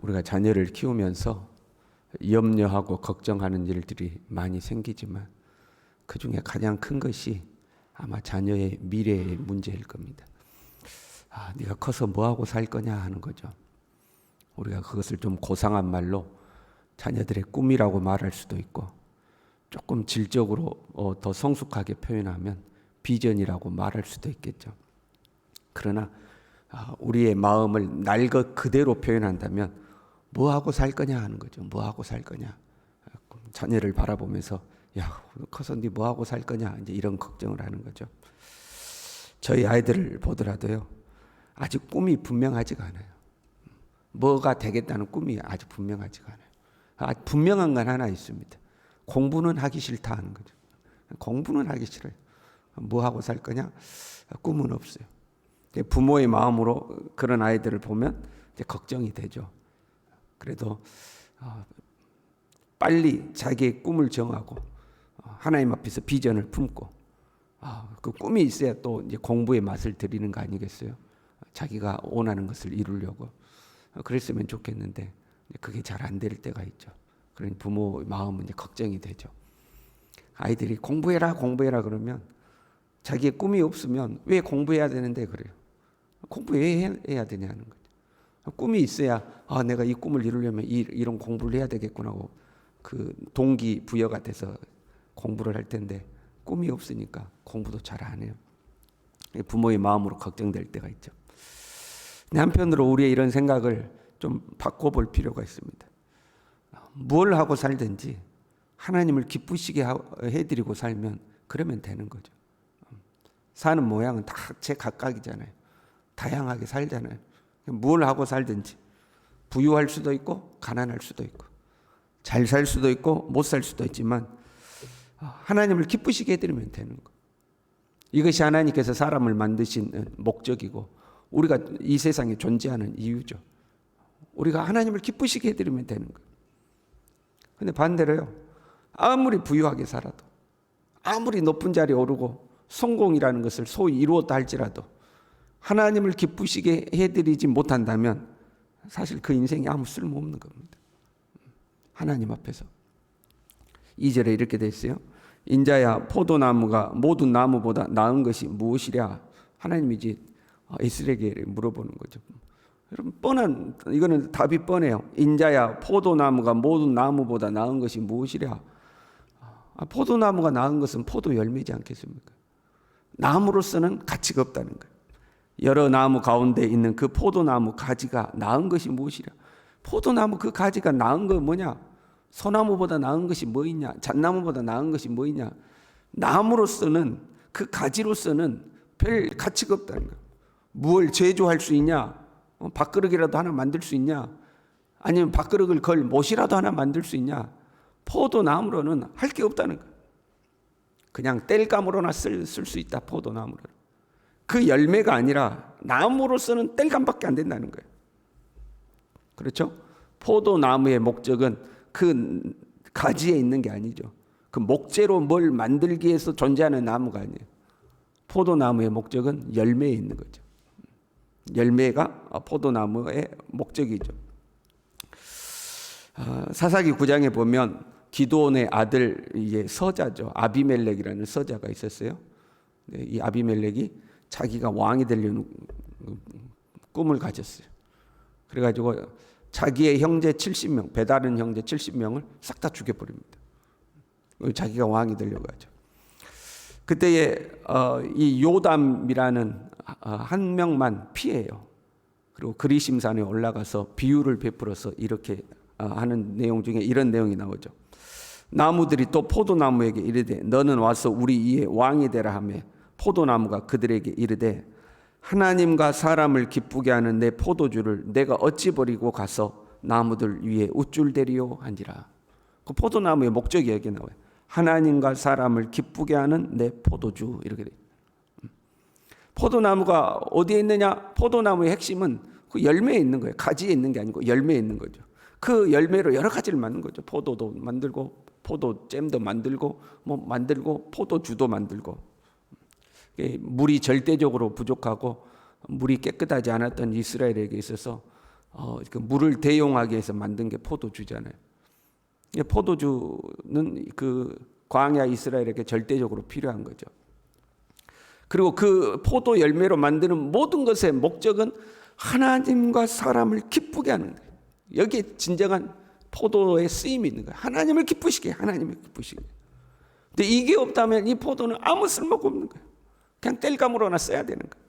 우리가 자녀를 키우면서 염려하고 걱정하는 일들이 많이 생기지만 그 중에 가장 큰 것이 아마 자녀의 미래의 문제일 겁니다. 네가 커서 뭐하고 살 거냐 하는 거죠. 우리가 그것을 좀 고상한 말로 자녀들의 꿈이라고 말할 수도 있고, 조금 질적으로 더 성숙하게 표현하면 비전이라고 말할 수도 있겠죠. 그러나 우리의 마음을 날 것 그대로 표현한다면 뭐하고 살 거냐 하는 거죠. 뭐하고 살 거냐. 자녀를 바라보면서 야, 커서 네 뭐하고 살 거냐, 이제 이런 걱정을 하는 거죠. 저희 아이들을 보더라도요, 아직 꿈이 분명하지가 않아요. 뭐가 되겠다는 꿈이 아직 분명하지가 않아요. 분명한 건 하나 있습니다. 공부는 하기 싫다 하는 거죠. 공부는 하기 싫어요. 뭐하고 살 거냐? 꿈은 없어요. 부모의 마음으로 그런 아이들을 보면 이제 걱정이 되죠. 그래도 빨리 자기의 꿈을 정하고 하나님 앞에서 비전을 품고 그 꿈이 있어야 또 이제 공부의 맛을 들이는 거 아니겠어요? 자기가 원하는 것을 이루려고 그랬으면 좋겠는데 그게 잘 안 될 때가 있죠. 그러니 부모의 마음은 이제 걱정이 되죠. 아이들이 공부해라 그러면 자기의 꿈이 없으면 왜 공부해야 되는데 그래요. 공부 왜 해야 되냐는 거죠. 꿈이 있어야 내가 이 꿈을 이루려면 이런 공부를 해야 되겠구나 하고 그 동기부여가 돼서 공부를 할 텐데 꿈이 없으니까 공부도 잘 안 해요. 부모의 마음으로 걱정될 때가 있죠. 한편으로 우리의 이런 생각을 좀 바꿔볼 필요가 있습니다. 뭘 하고 살든지 하나님을 기쁘시게 해드리고 살면 그러면 되는 거죠. 사는 모양은 다 제 각각이잖아요. 다양하게 살잖아요. 뭘 하고 살든지 부유할 수도 있고 가난할 수도 있고 잘 살 수도 있고 못 살 수도 있지만 하나님을 기쁘시게 해드리면 되는 거. 이것이 하나님께서 사람을 만드신 목적이고 우리가 이 세상에 존재하는 이유죠. 우리가 하나님을 기쁘시게 해드리면 되는 거예요. 근데 반대로요, 아무리 부유하게 살아도 아무리 높은 자리에 오르고 성공이라는 것을 소위 이루었다 할지라도 하나님을 기쁘시게 해드리지 못한다면 사실 그 인생이 아무 쓸모없는 겁니다. 하나님 앞에서 2절에 이렇게 돼 있어요. 인자야, 포도나무가 모든 나무보다 나은 것이 무엇이랴. 하나님이 이제 에스겔에게 물어보는 거죠. 여러분, 이거는 답이 뻔해요. 인자야, 포도나무가 모든 나무보다 나은 것이 무엇이랴. 포도나무가 나은 것은 포도 열매지 않겠습니까? 나무로서는 가치가 없다는 거예요. 여러 나무 가운데 있는 그 포도나무 가지가 나은 것이 무엇이랴. 포도나무 그 가지가 나은 건 뭐냐? 소나무보다 나은 것이 뭐 있냐? 잣나무보다 나은 것이 뭐 있냐? 나무로서는, 그 가지로서는 별 가치가 없다는 거예요. 무엇을 제조할 수 있냐? 밥그릇이라도 하나 만들 수 있냐? 아니면 밥그릇을 걸 못이라도 하나 만들 수 있냐? 포도나무로는 할 게 없다는 거예요. 그냥 땔감으로나 쓸 수 있다. 포도나무로는. 그 열매가 아니라 나무로서는 땔감밖에 안 된다는 거예요. 그렇죠? 포도나무의 목적은 그 가지에 있는 게 아니죠. 그 목재로 뭘 만들기 위해서 존재하는 나무가 아니에요. 포도나무의 목적은 열매에 있는 거죠. 열매가 포도나무의 목적이죠. 사사기 9장에 보면 기드온의 아들 서자죠. 아비멜렉이라는 서자가 있었어요. 이 아비멜렉이 자기가 왕이 되려는 꿈을 가졌어요. 그래가지고 자기의 형제 70명, 배다른 형제 70명을 싹 다 죽여버립니다. 자기가 왕이 되려고 하죠. 그때에 이 요담이라는 한 명만 피해요. 그리고 그리심산에 올라가서 비유를 베풀어서 이렇게 하는 내용 중에 이런 내용이 나오죠. 나무들이 또 포도나무에게 이르되 너는 와서 우리 위에 왕이 되라 하며 포도나무가 그들에게 이르되 하나님과 사람을 기쁘게 하는 내 포도주를 내가 어찌 버리고 가서 나무들 위에 우쭐대리요 하니라. 그 포도나무의 목적이 여기 나와요. 하나님과 사람을 기쁘게 하는 내 포도주, 이렇게 돼요. 포도나무가 어디에 있느냐? 포도나무의 핵심은 그 열매에 있는 거예요. 가지에 있는 게 아니고 열매에 있는 거죠. 그 열매로 여러 가지를 만든 거죠. 포도도 만들고 포도잼도 만들고 포도주도 만들고. 물이 절대적으로 부족하고 물이 깨끗하지 않았던 이스라엘에게 있어서 그 물을 대용하기 위해서 만든 게 포도주잖아요. 포도주는 그 광야 이스라엘에게 절대적으로 필요한 거죠. 그리고 그 포도 열매로 만드는 모든 것의 목적은 하나님과 사람을 기쁘게 하는 거예요. 여기에 진정한 포도의 쓰임이 있는 거예요. 하나님을 기쁘시게, 하나님을 기쁘시게. 근데 이게 없다면 이 포도는 아무 쓸모가 없는 거예요. 그냥 땔감으로나 써야 되는 거예요.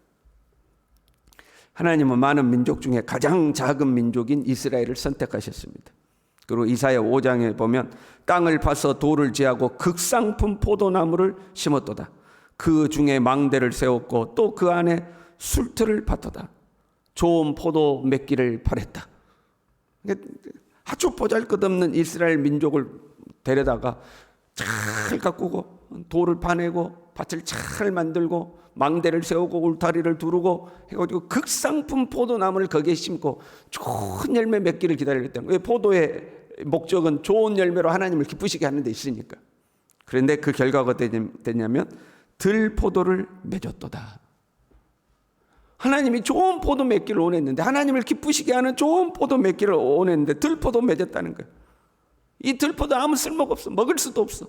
하나님은 많은 민족 중에 가장 작은 민족인 이스라엘을 선택하셨습니다. 그리고 이사야 5장에 보면 땅을 파서 돌을 제하고 극상품 포도나무를 심었도다. 그 중에 망대를 세웠고 또 그 안에 술틀을 팠도다. 좋은 포도 맺기를 바랬다. 아주 보잘것없는 이스라엘 민족을 데려다가 잘 가꾸고 돌을 파내고 밭을 잘 만들고 망대를 세우고 울타리를 두르고 해가지고 극상품 포도나무를 거기에 심고 좋은 열매 맺기를 기다렸다는 거예요. 포도의 목적은 좋은 열매로 하나님을 기쁘시게 하는 데 있으니까. 그런데 그 결과가 됐냐면 들포도를 맺었도다. 하나님이 좋은 포도 맺기를 원했는데, 하나님을 기쁘시게 하는 좋은 포도 맺기를 원했는데 들포도 맺었다는 거예요. 이 들포도 아무 쓸모가 없어. 먹을 수도 없어.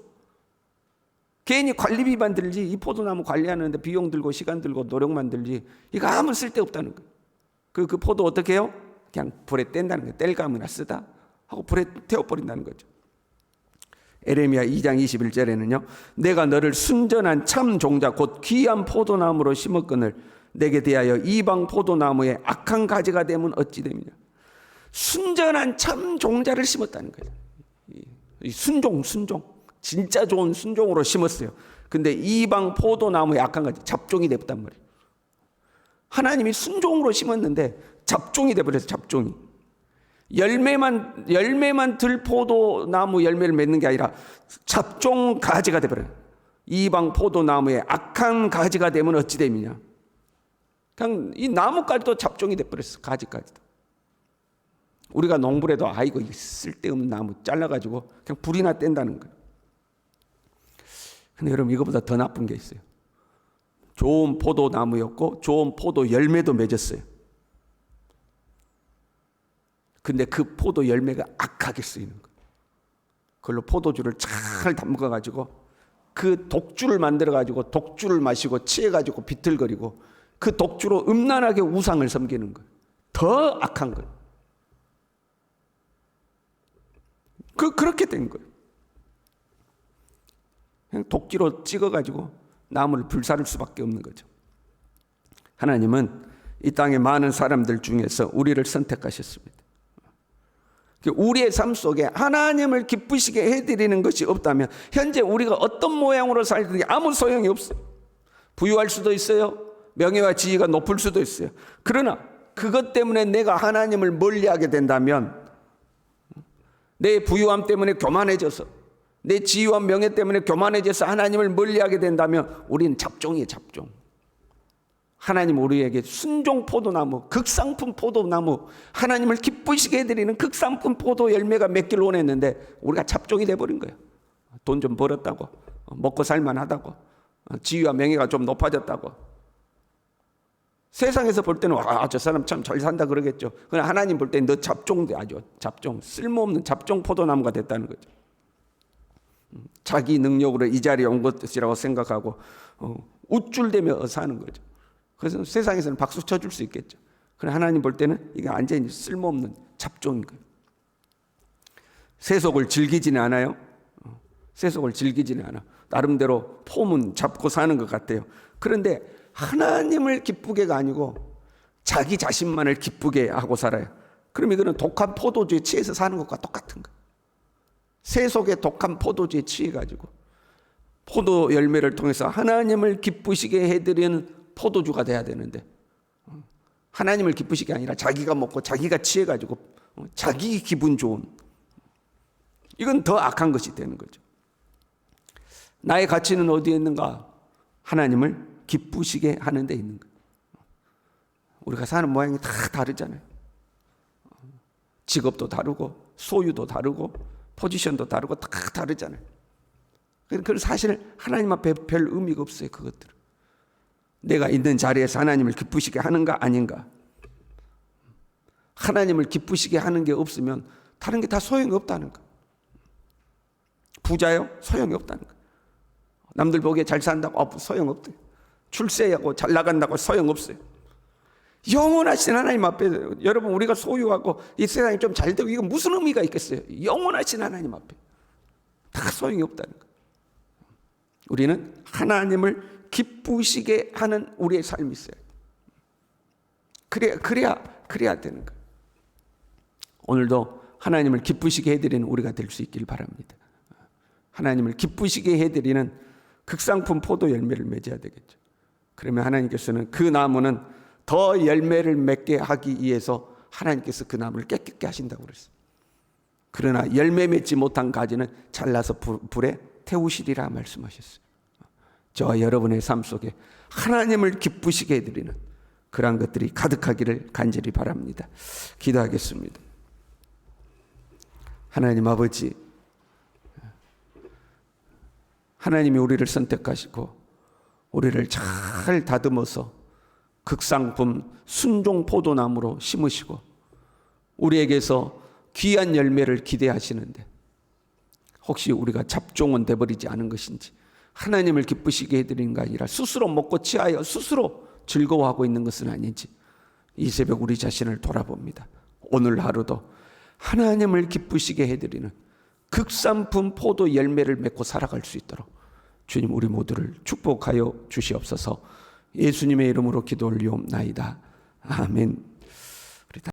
괜히 관리비만 들지, 이 포도나무 관리하는데 비용 들고 시간 들고 노력만 들지, 이거 아무 쓸데없다는 거예요. 그 포도 어떻게 해요? 그냥 불에 뗀다는 거예요. 뗄감이나 쓰다 하고 불에 태워버린다는 거죠. 에레미야 2장 21절에는요, 내가 너를 순전한 참 종자 곧 귀한 포도나무로 심었거늘 내게 대하여 이방 포도나무에 악한 가지가 되면 어찌 됨이냐. 순전한 참 종자를 심었다는 거예요. 이 순종 진짜 좋은 순종으로 심었어요. 근데 이방 포도나무에 악한 가지, 잡종이 되었단 말이에요. 하나님이 순종으로 심었는데 잡종이 되어버려서 잡종이. 열매만 들포도나무 열매를 맺는 게 아니라 잡종 가지가 되어버려요. 이방 포도나무에 악한 가지가 되면 어찌 됨이냐. 그냥 이 나무까지도 잡종이 되어버렸어. 가지까지도. 우리가 농부를 해도 이거 쓸데없는 나무 잘라가지고 그냥 불이나 뗀다는 거예요. 근데 여러분, 이거보다 더 나쁜 게 있어요. 좋은 포도나무였고 좋은 포도 열매도 맺었어요. 근데 그 포도 열매가 악하게 쓰이는 거예요. 그걸로 포도주를 잘 담가가지고 그 독주를 만들어가지고 독주를 마시고 취해가지고 비틀거리고 그 독주로 음란하게 우상을 섬기는 거예요. 더 악한 거예요. 그렇게 된 거예요. 그냥 독지로 찍어가지고 나무를 불사를 수밖에 없는 거죠. 하나님은 이 땅의 많은 사람들 중에서 우리를 선택하셨습니다. 우리의 삶 속에 하나님을 기쁘시게 해드리는 것이 없다면 현재 우리가 어떤 모양으로 살든지 아무 소용이 없어요. 부유할 수도 있어요. 명예와 지위가 높을 수도 있어요. 그러나 그것 때문에 내가 하나님을 멀리하게 된다면, 내 부유함 때문에 교만해져서, 내 지위와 명예 때문에 교만해져서 하나님을 멀리하게 된다면 우리는 잡종이에요. 잡종. 하나님 우리에게 순종 포도나무, 극상품 포도나무, 하나님을 기쁘시게 해드리는 극상품 포도 열매가 맺기를 원했는데 우리가 잡종이 돼버린 거예요. 돈 좀 벌었다고, 먹고 살만하다고, 지위와 명예가 좀 높아졌다고. 세상에서 볼 때는 저 사람 참 잘 산다 그러겠죠. 그러나 하나님 볼 때는 너 잡종돼, 아주 잡종, 쓸모없는 잡종 포도나무가 됐다는 거죠. 자기 능력으로 이 자리에 온 것이라고 생각하고 우쭐대며 사는 거죠. 그래서 세상에서는 박수 쳐줄 수 있겠죠. 그러나 하나님 볼 때는 이게 완전히 쓸모없는 잡종인 거예요. 세속을 즐기지는 않아요. 세속을 즐기지는 않아. 나름대로 폼은 잡고 사는 것 같아요. 그런데 하나님을 기쁘게가 아니고 자기 자신만을 기쁘게 하고 살아요. 그럼 이거는 독한 포도주에 취해서 사는 것과 똑같은 거예요. 세속의 독한 포도주에 취해가지고 포도 열매를 통해서 하나님을 기쁘시게 해드리는 포도주가 돼야 되는데, 하나님을 기쁘시게 아니라 자기가 먹고 자기가 취해가지고 자기 기분 좋은, 이건 더 악한 것이 되는 거죠. 나의 가치는 어디에 있는가? 하나님을 기쁘시게 하는 데 있는 거예요. 우리가 사는 모양이 다 다르잖아요. 직업도 다르고 소유도 다르고 포지션도 다르고 다 다르잖아요. 그래서 사실 하나님 앞에 별 의미가 없어요. 그것들은 내가 있는 자리에서 하나님을 기쁘시게 하는가 아닌가. 하나님을 기쁘시게 하는 게 없으면 다른 게 다 소용이 없다는 거. 부자요? 소용이 없다는 거. 남들 보기에 잘 산다고 소용없대요. 출세하고 잘 나간다고 소용없어요. 영원하신 하나님 앞에 여러분 우리가 소유하고 이 세상이 좀 잘 되고 이거 무슨 의미가 있겠어요? 영원하신 하나님 앞에 다 소용이 없다는 거. 우리는 하나님을 기쁘시게 하는 우리의 삶이 있어요. 그래야 되는 거예요. 오늘도 하나님을 기쁘시게 해드리는 우리가 될 수 있길 바랍니다. 하나님을 기쁘시게 해드리는 극상품 포도 열매를 맺어야 되겠죠. 그러면 하나님께서는 그 나무는 더 열매를 맺게 하기 위해서 하나님께서 그 나무를 깨끗게 하신다고 그랬어요. 그러나 열매 맺지 못한 가지는 잘라서 불에 태우시리라 말씀하셨어요. 저와 여러분의 삶 속에 하나님을 기쁘시게 해드리는 그러한 것들이 가득하기를 간절히 바랍니다. 기도하겠습니다. 하나님 아버지, 하나님이 우리를 선택하시고 우리를 잘 다듬어서 극상품 순종 포도나무로 심으시고 우리에게서 귀한 열매를 기대하시는데 혹시 우리가 잡종은 돼버리지 않은 것인지, 하나님을 기쁘시게 해드리는 게 아니라 스스로 먹고 취하여 스스로 즐거워하고 있는 것은 아닌지 이 새벽 우리 자신을 돌아봅니다. 오늘 하루도 하나님을 기쁘시게 해드리는 극상품 포도 열매를 맺고 살아갈 수 있도록 주님 우리 모두를 축복하여 주시옵소서. 예수님의 이름으로 기도 올리옵나이다. 아멘.